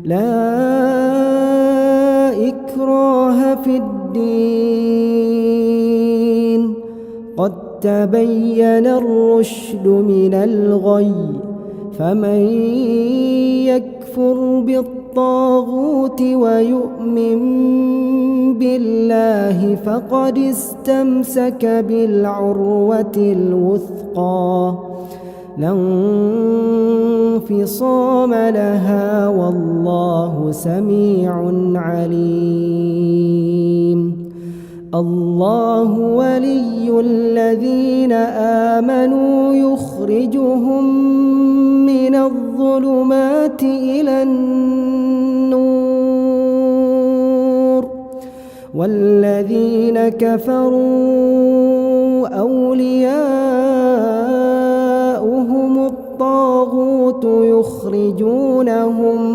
لا إكراه في الدين قد تبين الرشد من الغي فمن يكفر بالطاغوت ويؤمن بالله فقد استمسك بالعروة الوثقى لا انفصام لها والله سميع عليم. الله ولي الذين آمنوا يخرجهم من الظلمات إلى النور والذين كفروا أولياؤهم الطاغوت يخرجونهم